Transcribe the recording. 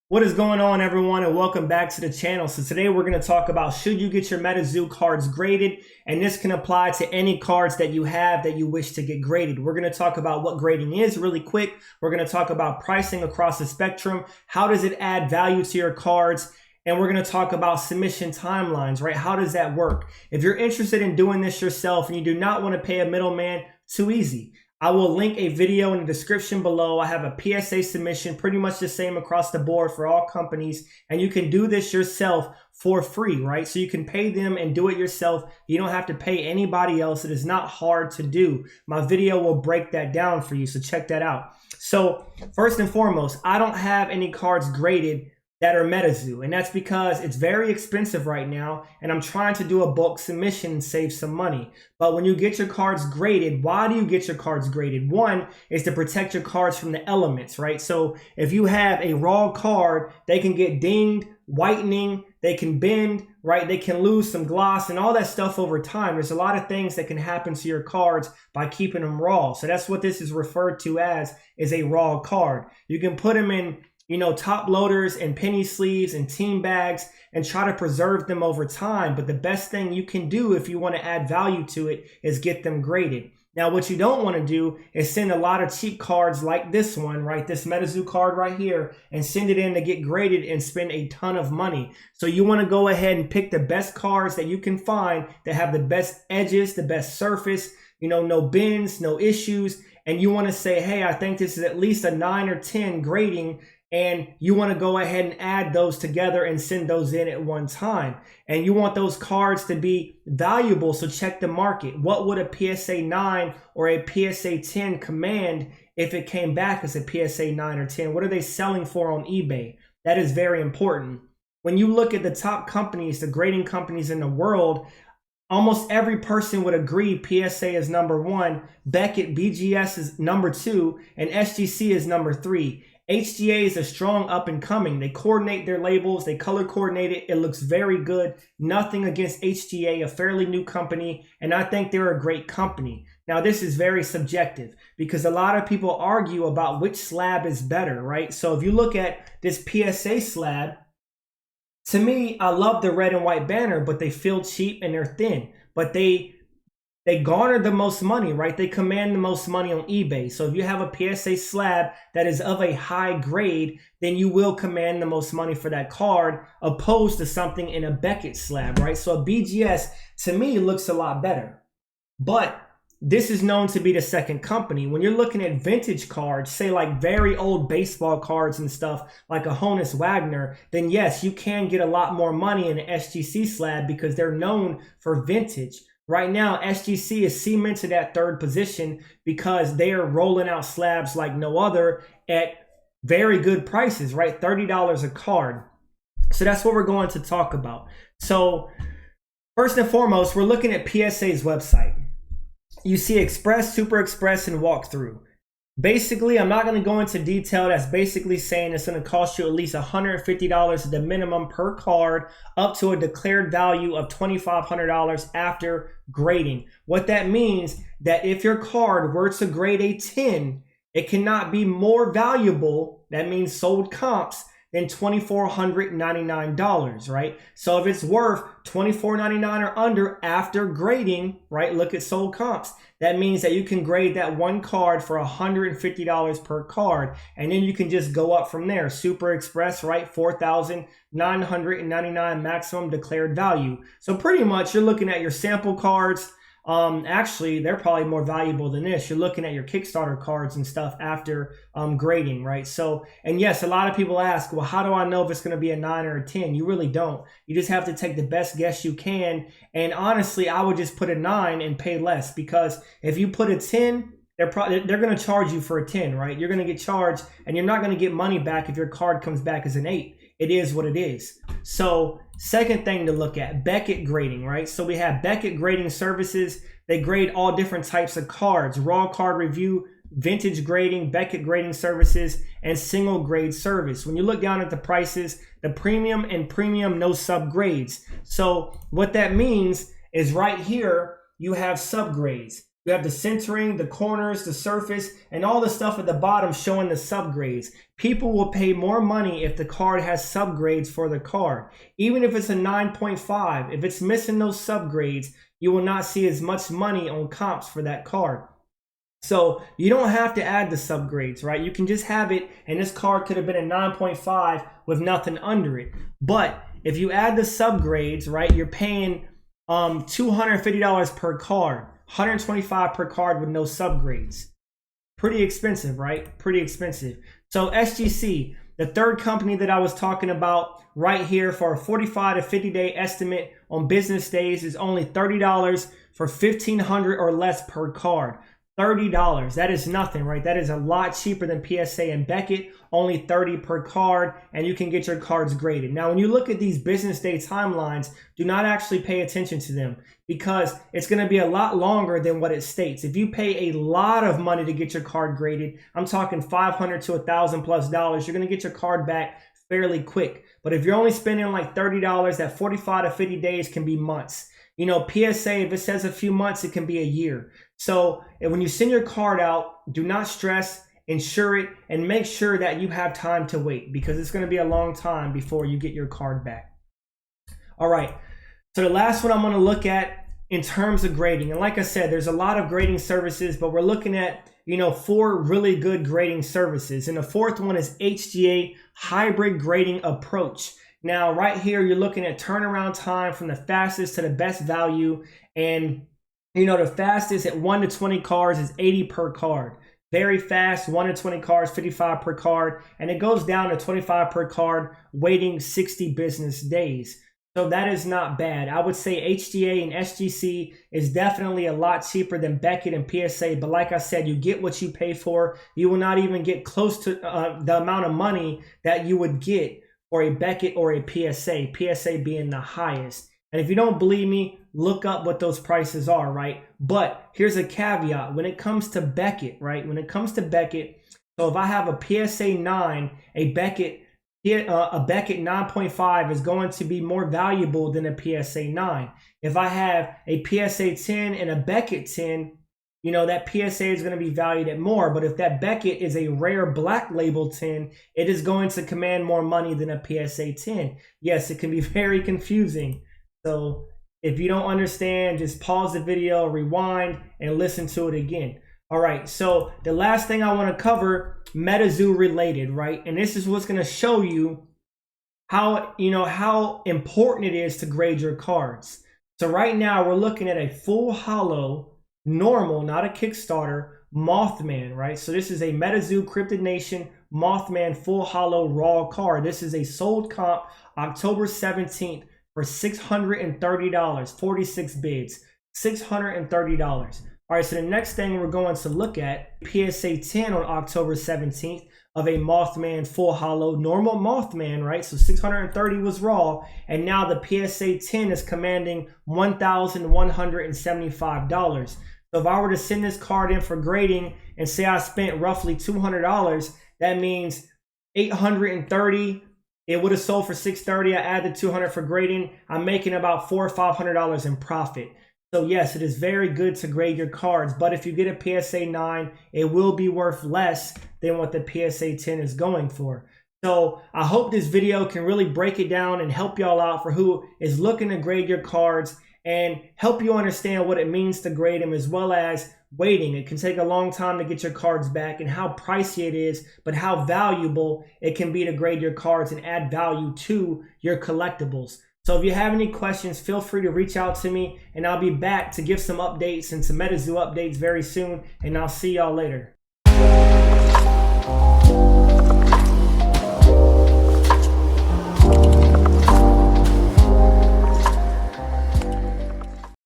What is going on, everyone, and welcome back to the channel. So today we're going to talk about should you get your Metazoo cards graded, and this can apply to any cards that you have that you wish to get graded. We're going to talk about what grading is really quick. We're going to talk about pricing across the spectrum. How does it add value to your cards? And we're going to talk about submission timelines, right? How does that work? If you're interested in doing this yourself and you do not want to pay a middleman, too easy. I will link a video in the description below. I have a PSA submission, pretty much the same across the board for all companies. And you can do this yourself for free, right? So you can pay them and do it yourself. You don't have to pay anybody else. It is not hard to do. My video will break that down for you, so check that out. So first and foremost, I don't have any cards graded that are Metazoo, and that's because it's very expensive right now, and I'm trying to do a bulk submission and save some money. But when you get your cards graded, why do you get your cards graded? One is to protect your cards from the elements, right? So if you have a raw card, they can get dinged, whitening, they can bend, right? They can lose some gloss and all that stuff over time. There's a lot of things that can happen to your cards by keeping them raw. So that's what this is referred to as, is a raw card. You can put them in top loaders and penny sleeves and team bags and try to preserve them over time. But the best thing you can do if you want to add value to it is get them graded. Now, what you don't want to do is send a lot of cheap cards like this one, right? This Metazoo card right here, and send it in to get graded and spend a ton of money. So you want to go ahead and pick the best cards that you can find that have the best edges, the best surface, no bends, no issues. And you want to say, hey, I think this is at least a 9 or 10 grading. And you want to go ahead and add those together and send those in at one time. And you want those cards to be valuable, so check the market. What would a PSA 9 or a PSA 10 command if it came back as a PSA 9 or 10? What are they selling for on eBay? That is very important. When you look at the top companies, the grading companies in the world, almost every person would agree PSA is number 1, Beckett BGS is number 2, and SGC is number 3. HGA is a strong up and coming. They coordinate their labels, they color coordinate it. It looks very good. Nothing against HGA, a fairly new company, and I think they're a great company. Now, this is very subjective because a lot of people argue about which slab is better, right? So if you look at this PSA slab, to me, I love the red and white banner, but they feel cheap and they're thin. But they garner the most money, right? They command the most money on eBay. So if you have a PSA slab that is of a high grade, then you will command the most money for that card, opposed to something in a Beckett slab, right? So a BGS, to me, looks a lot better. But this is known to be the second company. When you're looking at vintage cards, say like very old baseball cards and stuff, like a Honus Wagner, then yes, you can get a lot more money in an SGC slab because they're known for vintage. Right now, SGC is cemented at third position because they are rolling out slabs like no other at very good prices, right? $30 a card. So that's what we're going to talk about. So first and foremost, we're looking at PSA's website. You see Express, Super Express, and Walkthrough. Basically, I'm not going to go into detail. That's basically saying it's going to cost you at least $150 at the minimum per card, up to a declared value of $2,500 after grading. What that means, that if your card were to grade a 10, it cannot be more valuable, that means sold comps, than $2,499, right? So if it's worth $2,499 or under after grading, right, look at sold comps. That means that you can grade that one card for $150 per card, and then you can just go up from there. Super Express, right, $4,999 maximum declared value. So pretty much you're looking at your sample cards. Actually, they're probably more valuable than this. You're looking at your Kickstarter cards and stuff after grading, right? So, and yes, a lot of people ask, well, how do I know if it's going to be a 9 or a 10? You really don't. You just have to take the best guess you can. And honestly, I would just put a 9 and pay less, because if you put a 10, they're going to charge you for a 10, right? You're going to get charged, and you're not going to get money back if your card comes back as an 8. It is what it is. So second thing to look at, Beckett Grading, right? So we have Beckett Grading Services. They grade all different types of cards: raw card review, vintage grading, Beckett Grading Services, and single grade service. When you look down at the prices, the premium and premium no subgrades. So what that means is right here, you have subgrades. You have the centering, the corners, the surface, and all the stuff at the bottom showing the subgrades. People will pay more money if the card has subgrades for the card. Even if it's a 9.5, if it's missing those subgrades, you will not see as much money on comps for that card. So you don't have to add the subgrades, right? You can just have it, and this card could have been a 9.5 with nothing under it. But if you add the subgrades, right, you're paying $250 per card, $125 per card with no subgrades. Pretty expensive, right? Pretty expensive. So SGC, the third company that I was talking about right here, for a 45 to 50 day estimate on business days, is only $30 for 1,500 or less per card. $30. That is nothing, right? That is a lot cheaper than PSA and Beckett. Only $30 per card, and you can get your cards graded. Now, when you look at these business day timelines, do not actually pay attention to them, because it's going to be a lot longer than what it states. If you pay a lot of money to get your card graded, I'm talking $500 to $1,000+, you're going to get your card back fairly quick. But if you're only spending like $30, that 45 to 50 days can be months. You know, PSA, if it says a few months, it can be a year. So when you send your card out, do not stress, insure it, and make sure that you have time to wait, because it's going to be a long time before you get your card back. All right. So the last one I'm going to look at in terms of grading, and like I said, there's a lot of grading services, but we're looking at, you know, 4 really good grading services. And the fourth one is HGA, Hybrid Grading Approach. Now, right here, you're looking at turnaround time from the fastest to the best value. And, you know, the fastest at 1 to 20 cards is 80 per card. Very fast, 1 to 20 cards, 55 per card. And it goes down to 25 per card, waiting 60 business days. So that is not bad. I would say HGA and SGC is definitely a lot cheaper than Beckett and PSA. But like I said, you get what you pay for. You will not even get close to the amount of money that you would get for a Beckett or a PSA, PSA being the highest. And if you don't believe me, look up what those prices are, right? But here's a caveat. When it comes to Beckett, right? When it comes to Beckett, so if I have a PSA 9, a Beckett 9.5 is going to be more valuable than a PSA 9. If I have a PSA 10 and a Beckett 10, you know, that PSA is going to be valued at more. But if that Beckett is a rare black label 10, it is going to command more money than a PSA 10. Yes, it can be very confusing. So if you don't understand, just pause the video, rewind, and listen to it again. All right, so the last thing I want to cover, Metazoo related, right? And this is what's going to show you how, you know, how important it is to grade your cards. So right now we're looking at a full hollow, normal, not a Kickstarter, Mothman, right? So this is a Metazoo Cryptid Nation Mothman full hollow raw card. This is a sold comp October 17th for $630, 46 bids, $630. All right, so the next thing we're going to look at, PSA 10 on October 17th of a Mothman full hollow, normal Mothman, right? So 630 was raw, and now the PSA 10 is commanding $1,175. So if I were to send this card in for grading and say I spent roughly $200, that means $830. It would have sold for $630. I add the $200 for grading. I'm making about $400 or $500 in profit. So yes, it is very good to grade your cards, but if you get a PSA 9, it will be worth less than what the PSA 10 is going for. So I hope this video can really break it down and help y'all out for who is looking to grade your cards, and help you understand what it means to grade them, as well as waiting. It can take a long time to get your cards back, and how pricey it is, but how valuable it can be to grade your cards and add value to your collectibles. So if you have any questions, feel free to reach out to me, and I'll be back to give some updates and some Metazoo updates very soon, and I'll see y'all later.